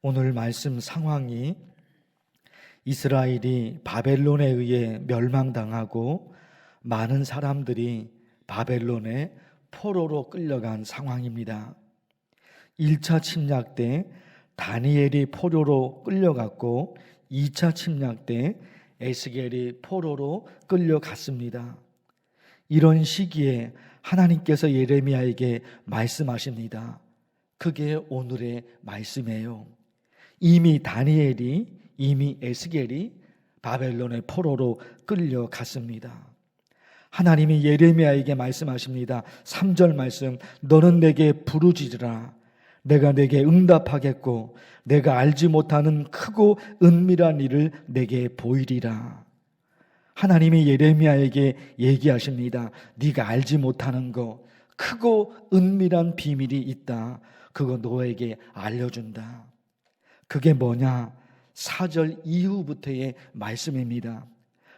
오늘 말씀 상황이 이스라엘이 바벨론에 의해 멸망당하고 많은 사람들이 바벨론에 포로로 끌려간 상황입니다. 1차 침략 때 다니엘이 포로로 끌려갔고 2차 침략 때 에스겔이 포로로 끌려갔습니다. 이런 시기에 하나님께서 예레미야에게 말씀하십니다. 그게 오늘의 말씀이에요. 이미 다니엘이, 이미 에스겔이 바벨론의 포로로 끌려갔습니다. 하나님이 예레미야에게 말씀하십니다. 3절 말씀, 너는 내게 부르짖으라. 내가 내게 응답하겠고 내가 알지 못하는 크고 은밀한 일을 내게 보이리라. 하나님이 예레미야에게 얘기하십니다. 네가 알지 못하는 거, 크고 은밀한 비밀이 있다. 그거 너에게 알려준다. 그게 뭐냐? 4절 이후부터의 말씀입니다.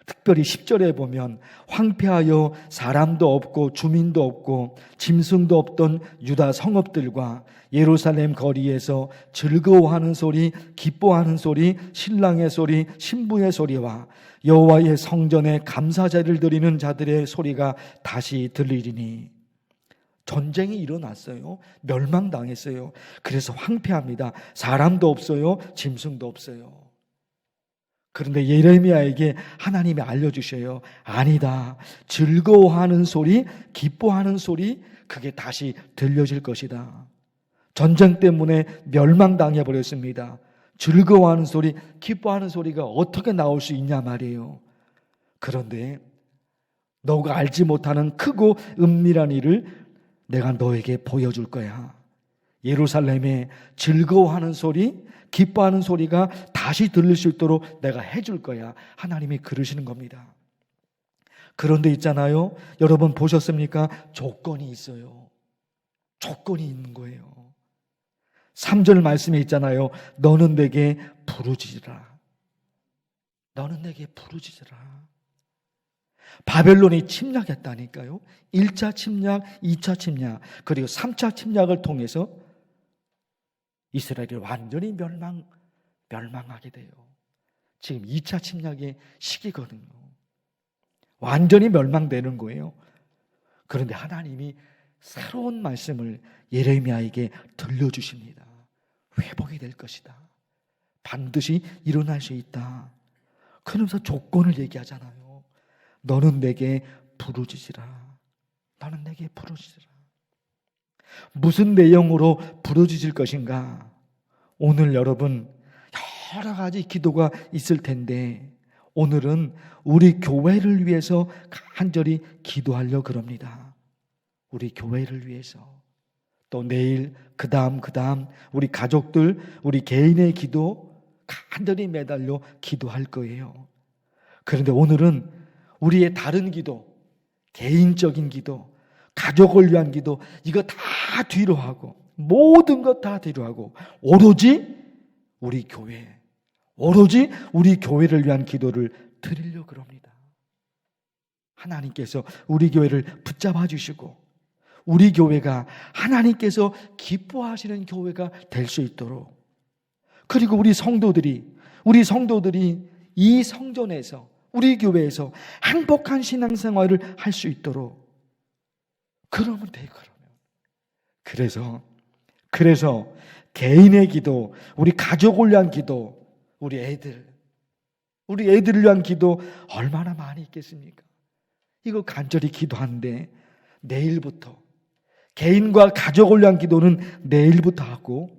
특별히 10절에 보면 황폐하여 사람도 없고 주민도 없고 짐승도 없던 유다 성읍들과 예루살렘 거리에서 즐거워하는 소리, 기뻐하는 소리, 신랑의 소리, 신부의 소리와 여호와의 성전에 감사제를 드리는 자들의 소리가 다시 들리리니. 전쟁이 일어났어요. 멸망당했어요. 그래서 황폐합니다. 사람도 없어요. 짐승도 없어요. 그런데 예레미야에게 하나님이 알려주셔요. 아니다. 즐거워하는 소리, 기뻐하는 소리, 그게 다시 들려질 것이다. 전쟁 때문에 멸망당해 버렸습니다. 즐거워하는 소리, 기뻐하는 소리가 어떻게 나올 수 있냐 말이에요. 그런데 너가 알지 못하는 크고 은밀한 일을 내가 너에게 보여줄 거야. 예루살렘에 즐거워하는 소리, 기뻐하는 소리가 다시 들릴 수 있도록 내가 해줄 거야. 하나님이 그러시는 겁니다. 그런데 있잖아요. 여러분 보셨습니까? 조건이 있어요. 조건이 있는 거예요. 3절 말씀에 있잖아요. 너는 내게 부르짖으라. 너는 내게 부르짖으라. 바벨론이 침략했다니까요. 1차 침략, 2차 침략, 그리고 3차 침략을 통해서 이스라엘이 완전히 멸망하게 돼요. 지금 2차 침략의 시기거든요. 완전히 멸망되는 거예요. 그런데 하나님이 새로운 말씀을 예레미야에게 들려주십니다. 회복이 될 것이다. 반드시 일어날 수 있다. 그러면서 조건을 얘기하잖아요. 너는 내게 부르짖으라. 너는 내게 부르짖으라. 무슨 내용으로 부르짖을 것인가? 오늘 여러분 여러 가지 기도가 있을 텐데 오늘은 우리 교회를 위해서 간절히 기도하려고 그럽니다. 우리 교회를 위해서. 또 내일 그 다음 우리 가족들, 우리 개인의 기도 간절히 매달려 기도할 거예요. 그런데 오늘은 우리의 다른 기도, 개인적인 기도, 가족을 위한 기도, 이거 다 뒤로 하고, 모든 것 다 뒤로 하고, 오로지 우리 교회, 오로지 우리 교회를 위한 기도를 드리려고 합니다. 하나님께서 우리 교회를 붙잡아 주시고, 우리 교회가 하나님께서 기뻐하시는 교회가 될 수 있도록, 그리고 우리 성도들이 이 성전에서, 우리 교회에서 행복한 신앙생활을 할 수 있도록 그러면 돼. 그래서 개인의 기도, 우리 가족을 위한 기도, 우리 애들을 위한 기도 얼마나 많이 있겠습니까? 이거 간절히 기도하는데 내일부터 개인과 가족을 위한 기도는 내일부터 하고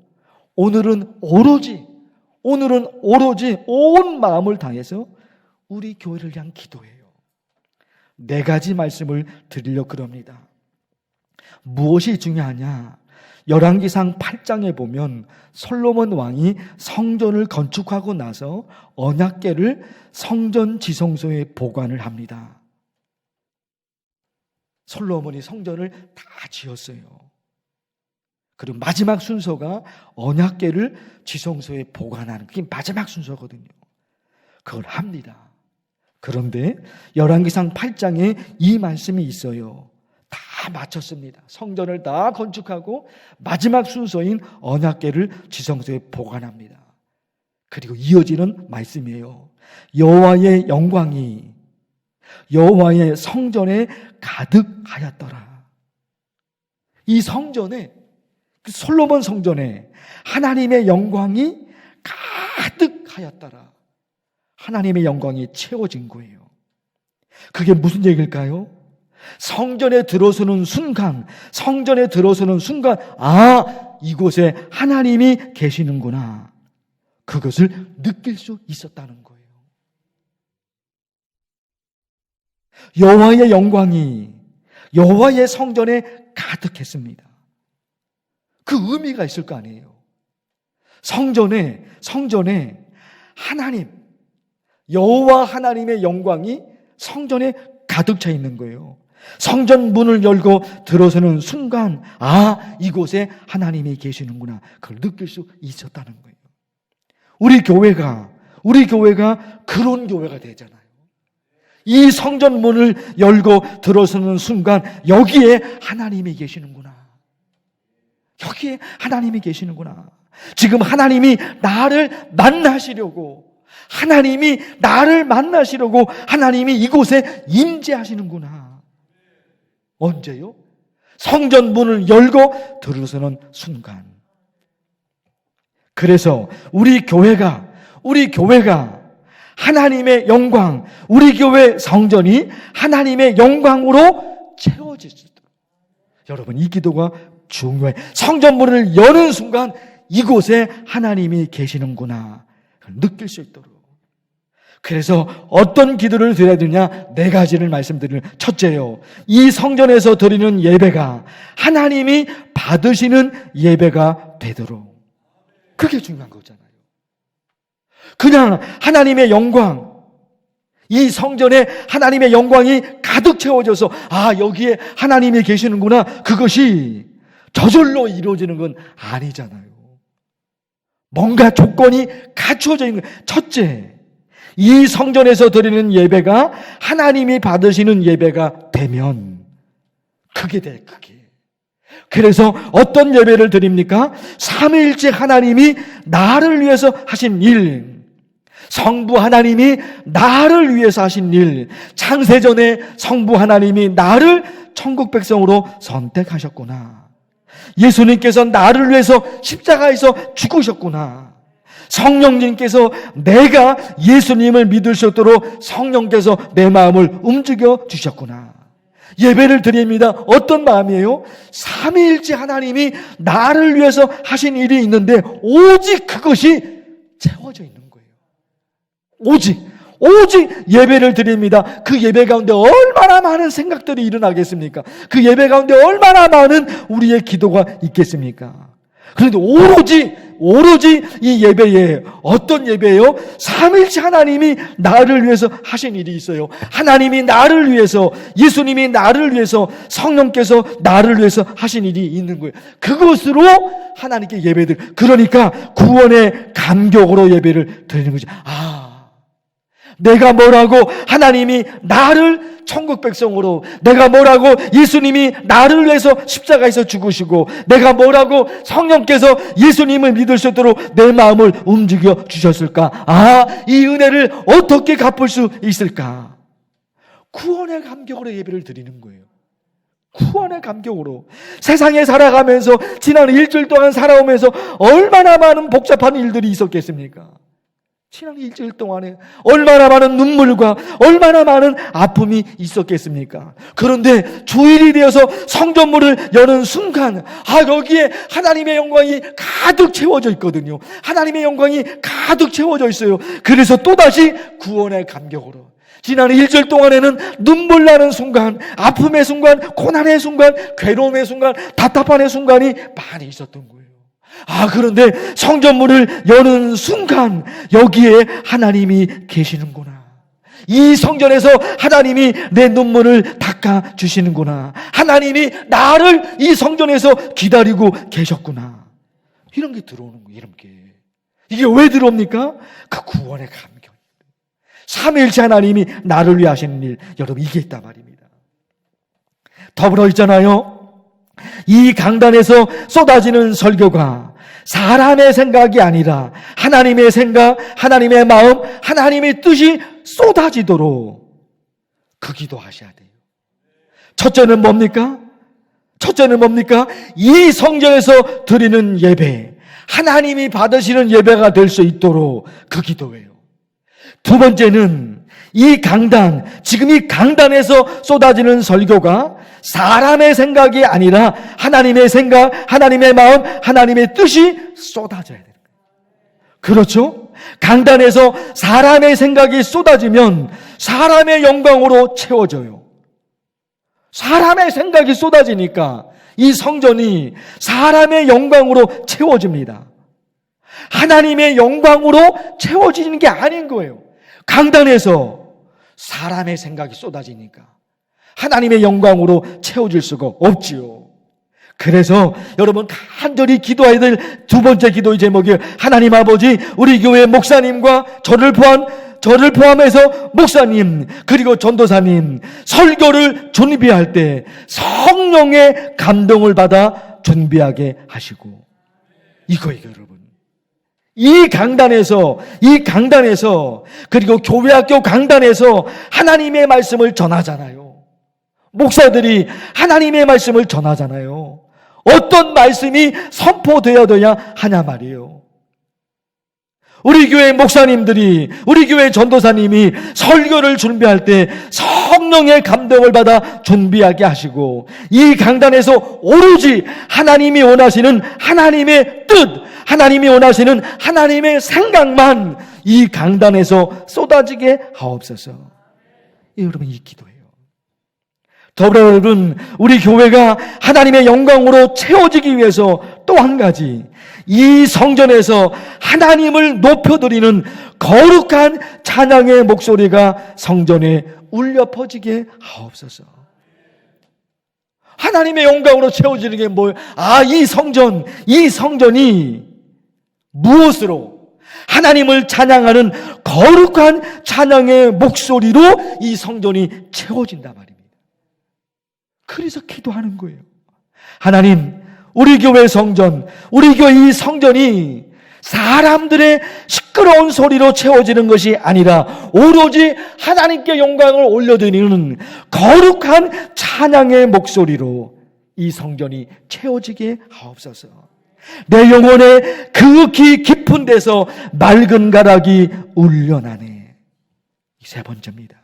오늘은 오로지 온 마음을 다해서 우리 교회를 위한 기도예요. 4가지 말씀을 드리려고 그럽니다. 무엇이 중요하냐? 열왕기상 8장에 보면 솔로몬 왕이 성전을 건축하고 나서 언약궤를 성전 지성소에 보관을 합니다. 솔로몬이 성전을 다 지었어요. 그리고 마지막 순서가 언약궤를 지성소에 보관하는, 그게 마지막 순서거든요. 그걸 합니다. 그런데 열왕기상 8장에 이 말씀이 있어요. 다 마쳤습니다. 성전을 다 건축하고 마지막 순서인 언약궤를 지성소에 보관합니다. 그리고 이어지는 말씀이에요. 여호와의 영광이 여호와의 성전에 가득하였더라. 이 성전에, 솔로몬 성전에 하나님의 영광이 가득하였더라. 하나님의 영광이 채워진 거예요. 그게 무슨 얘기일까요? 성전에 들어서는 순간, 이곳에 하나님이 계시는구나. 그것을 느낄 수 있었다는 거예요. 여호와의 영광이 여호와의 성전에 가득했습니다. 그 의미가 있을 거 아니에요. 성전에 하나님, 여호와 하나님의 영광이 성전에 가득 차 있는 거예요. 성전 문을 열고 들어서는 순간, 이곳에 하나님이 계시는구나. 그걸 느낄 수 있었다는 거예요. 우리 교회가 그런 교회가 되잖아요. 이 성전 문을 열고 들어서는 순간, 여기에 하나님이 계시는구나. 여기에 하나님이 계시는구나. 지금 하나님이 나를 만나시려고 하나님이 이곳에 임재하시는구나. 언제요? 성전 문을 열고 들어서는 순간. 그래서 우리 교회가 하나님의 영광, 우리 교회 성전이 하나님의 영광으로 채워질 수 있도록. 여러분, 이 기도가 중요해. 성전 문을 여는 순간 이곳에 하나님이 계시는구나 느낄 수 있도록. 그래서 어떤 기도를 드려야 되냐? 4가지를 말씀드리는. 첫째요, 이 성전에서 드리는 예배가 하나님이 받으시는 예배가 되도록. 그게 중요한 거잖아요. 그냥 하나님의 영광, 이 성전에 하나님의 영광이 가득 채워져서 여기에 하나님이 계시는구나, 그것이 저절로 이루어지는 건 아니잖아요. 뭔가 조건이 갖추어져 있는 거예요. 첫째, 이 성전에서 드리는 예배가 하나님이 받으시는 예배가 되면 그게 돼, 그게. 그래서 어떤 예배를 드립니까? 삼위일체 하나님이 나를 위해서 하신 일, 성부 하나님이 나를 위해서 하신 일, 창세전에 성부 하나님이 나를 천국 백성으로 선택하셨구나. 예수님께서 나를 위해서 십자가에서 죽으셨구나. 성령님께서 내가 예수님을 믿을 수 있도록 성령께서 내 마음을 움직여 주셨구나. 예배를 드립니다. 어떤 마음이에요? 삼위일체 하나님이 나를 위해서 하신 일이 있는데 오직 그것이 채워져 있는 거예요. 오직 예배를 드립니다. 그 예배 가운데 얼마나 많은 생각들이 일어나겠습니까? 그 예배 가운데 얼마나 많은 우리의 기도가 있겠습니까? 그런데 오로지 이 예배에, 어떤 예배예요? 삼위일체 하나님이 나를 위해서 하신 일이 있어요. 하나님이 나를 위해서, 예수님이 나를 위해서, 성령께서 나를 위해서 하신 일이 있는 거예요. 그것으로 하나님께 예배들, 그러니까 구원의 감격으로 예배를 드리는 거죠. 내가 뭐라고 하나님이 나를 천국 백성으로, 내가 뭐라고 예수님이 나를 위해서 십자가에서 죽으시고, 내가 뭐라고 성령께서 예수님을 믿을 수 있도록 내 마음을 움직여 주셨을까? 이 은혜를 어떻게 갚을 수 있을까? 구원의 감격으로 예배를 드리는 거예요. 구원의 감격으로. 세상에 살아가면서 지난 일주일 동안 살아오면서 얼마나 많은 복잡한 일들이 있었겠습니까? 지난 일주일 동안에 얼마나 많은 눈물과 얼마나 많은 아픔이 있었겠습니까? 그런데 주일이 되어서 성전문을 여는 순간, 여기에 하나님의 영광이 가득 채워져 있거든요. 하나님의 영광이 가득 채워져 있어요. 그래서 또다시 구원의 감격으로. 지난 일주일 동안에는 눈물 나는 순간, 아픔의 순간, 고난의 순간, 괴로움의 순간, 답답함의 순간이 많이 있었던 거예요. 그런데 성전문을 여는 순간 여기에 하나님이 계시는구나. 이 성전에서 하나님이 내 눈물을 닦아 주시는구나. 하나님이 나를 이 성전에서 기다리고 계셨구나. 이런 게 들어오는 거예요. 이런 게. 이게 왜 들어옵니까? 그 구원의 감격. 삼위일체 하나님이 나를 위해 하시는 일, 여러분, 이게 있단 말입니다. 더불어 있잖아요. 이 강단에서 쏟아지는 설교가 사람의 생각이 아니라 하나님의 생각, 하나님의 마음, 하나님의 뜻이 쏟아지도록 그 기도하셔야 돼요. 첫째는 뭡니까? 이 성전에서 드리는 예배, 하나님이 받으시는 예배가 될 수 있도록 그 기도예요. 두 번째는 이 강단, 지금 이 강단에서 쏟아지는 설교가 사람의 생각이 아니라 하나님의 생각, 하나님의 마음, 하나님의 뜻이 쏟아져야 되는 거예요. 그렇죠? 강단에서 사람의 생각이 쏟아지면 사람의 영광으로 채워져요. 사람의 생각이 쏟아지니까 이 성전이 사람의 영광으로 채워집니다. 하나님의 영광으로 채워지는 게 아닌 거예요. 강단에서 사람의 생각이 쏟아지니까 하나님의 영광으로 채워질 수가 없지요. 그래서 여러분 간절히 기도해야 될 두 번째 기도의 제목이 하나님 아버지, 우리 교회 목사님과 저를 포함해서 목사님 그리고 전도사님 설교를 준비할 때 성령의 감동을 받아 준비하게 하시고, 이거예요 여러분. 이 강단에서 그리고 교회학교 강단에서 하나님의 말씀을 전하잖아요. 목사들이 하나님의 말씀을 전하잖아요. 어떤 말씀이 선포되어야 하냐 말이에요. 우리 교회 목사님들이, 우리 교회 전도사님이 설교를 준비할 때 성령의 감동을 받아 준비하게 하시고, 이 강단에서 오로지 하나님이 원하시는 하나님의 뜻, 하나님이 원하시는 하나님의 생각만 이 강단에서 쏟아지게 하옵소서. 여러분, 이 기도예요. 더불어 여러분, 우리 교회가 하나님의 영광으로 채워지기 위해서 또 한 가지, 이 성전에서 하나님을 높여드리는 거룩한 찬양의 목소리가 성전에 울려 퍼지게 하옵소서. 하나님의 영광으로 채워지는 게 뭐예요? 이 성전이 무엇으로? 하나님을 찬양하는 거룩한 찬양의 목소리로 이 성전이 채워진단 말입니다. 그래서 기도하는 거예요. 하나님, 우리 교회 성전, 우리 교회 이 성전이 사람들의 시끄러운 소리로 채워지는 것이 아니라 오로지 하나님께 영광을 올려드리는 거룩한 찬양의 목소리로 이 성전이 채워지게 하옵소서. 내 영혼의 극히 깊은 데서 맑은 가락이 울려나네. 이 세 번째입니다.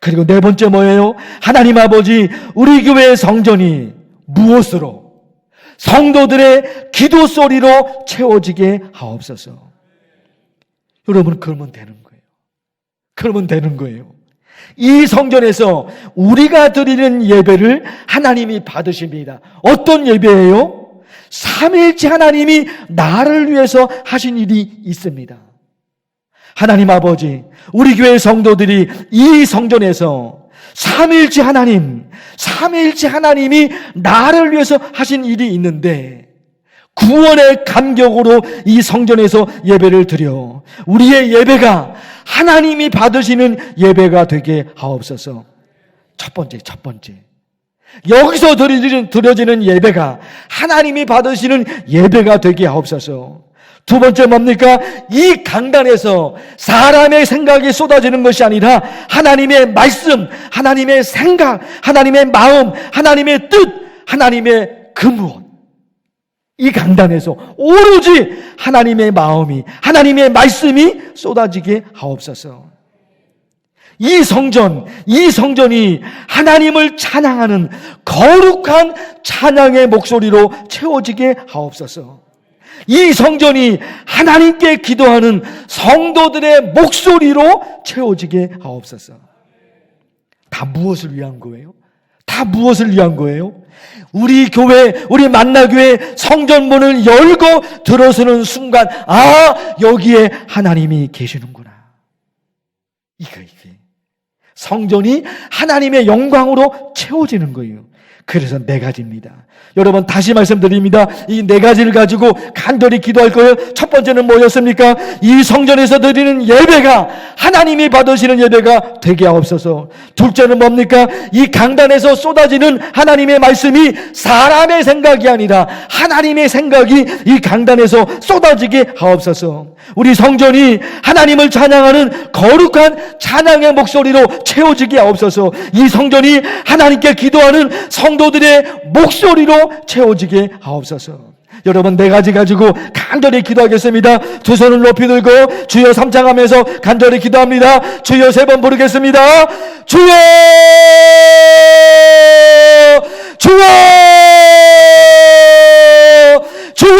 그리고 네 번째 뭐예요? 하나님 아버지, 우리 교회의 성전이 무엇으로? 성도들의 기도 소리로 채워지게 하옵소서. 여러분, 그러면 되는 거예요. 이 성전에서 우리가 드리는 예배를 하나님이 받으십니다. 어떤 예배예요? 삼위일체 하나님이 나를 위해서 하신 일이 있습니다. 하나님 아버지, 우리 교회 성도들이 이 성전에서 삼위일체 하나님이 나를 위해서 하신 일이 있는데, 구원의 감격으로 이 성전에서 예배를 드려 우리의 예배가 하나님이 받으시는 예배가 되게 하옵소서. 첫 번째, 여기서 드려지는 예배가 하나님이 받으시는 예배가 되게 하옵소서. 두 번째 뭡니까? 이 강단에서 사람의 생각이 쏟아지는 것이 아니라 하나님의 말씀, 하나님의 생각, 하나님의 마음, 하나님의 뜻, 하나님의 근원, 이 강단에서 오로지 하나님의 마음이, 하나님의 말씀이 쏟아지게 하옵소서. 이 성전이 하나님을 찬양하는 거룩한 찬양의 목소리로 채워지게 하옵소서. 이 성전이 하나님께 기도하는 성도들의 목소리로 채워지게 하옵소서. 다 무엇을 위한 거예요? 우리 교회, 우리 만나교회 성전문을 열고 들어서는 순간, 여기에 하나님이 계시는구나. 이게 성전이 하나님의 영광으로 채워지는 거예요. 그래서 네 가지입니다. 여러분 다시 말씀드립니다. 이 네 가지를 가지고 간절히 기도할 거예요. 첫 번째는 뭐였습니까? 이 성전에서 드리는 예배가 하나님이 받으시는 예배가 되게 하옵소서. 둘째는 뭡니까? 이 강단에서 쏟아지는 하나님의 말씀이 사람의 생각이 아니라 하나님의 생각이 이 강단에서 쏟아지게 하옵소서. 우리 성전이 하나님을 찬양하는 거룩한 찬양의 목소리로 채워지게 하옵소서. 이 성전이 하나님께 기도하는 성도들의 목소리로 채워지게 하옵소서. 여러분 네 가지 가지고 간절히 기도하겠습니다. 두 손을 높이 들고 주여 삼창하면서 간절히 기도합니다. 주여 세 번 부르겠습니다. 주여, 주여, 주여.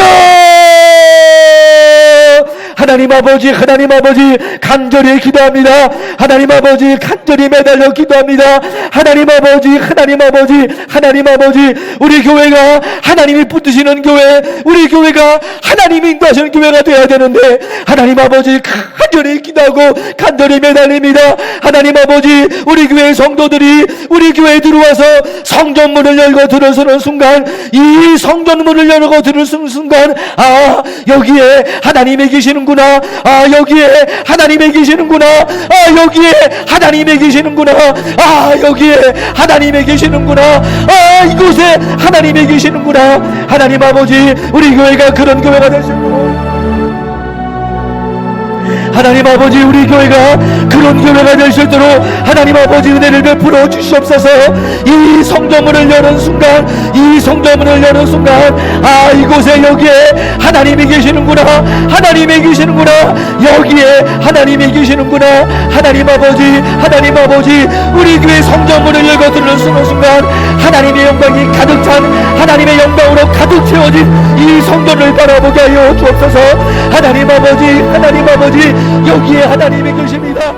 하나님 아버지, 하나님 아버지 간절히 기도합니다. 하나님 아버지 간절히 매달려 기도합니다. 하나님 아버지, 하나님 아버지, 하나님 아버지, 우리 교회가 하나님이 붙드시는 교회, 우리 교회가 하나님이 인도하시는 교회가 되어야 되는데 하나님 아버지 간절히 기도하고 간절히 매달립니다. 하나님 아버지, 우리 교회 성도들이 우리 교회에 들어와서 성전문을 열고 들어서는 순간, 이 성전문을 열고 들어서는 순간, 아 여기에 하나님이 계시는구나. 아 여기에 하나님이 계시는구나. 아 여기에 하나님이 계시는구나. 아 여기에 하나님이 계시는구나. 아 이곳에 하나님이 계시는구나. 하나님 아버지, 우리 교회가 그런 교회가 되시고, 하나님 아버지, 우리 교회가 그런 교회가 될 수 있도록 하나님 아버지 은혜를 베풀어 주시옵소서. 이 성전문을 여는 순간, 이 성전문을 여는 순간, 아 이곳에 여기에 하나님이 계시는구나. 하나님이 계시는구나. 여기에 하나님이 계시는구나. 하나님 아버지, 하나님 아버지, 우리 교회 성전문을 열고 들어서는 순간 하나님의 영광이 가득 찬, 하나님의 영광으로 가득 채워진 이 성전을 바라보게 하여 주옵소서. 하나님 아버지, 하나님 아버지, 여기에 하나님이 계십니다.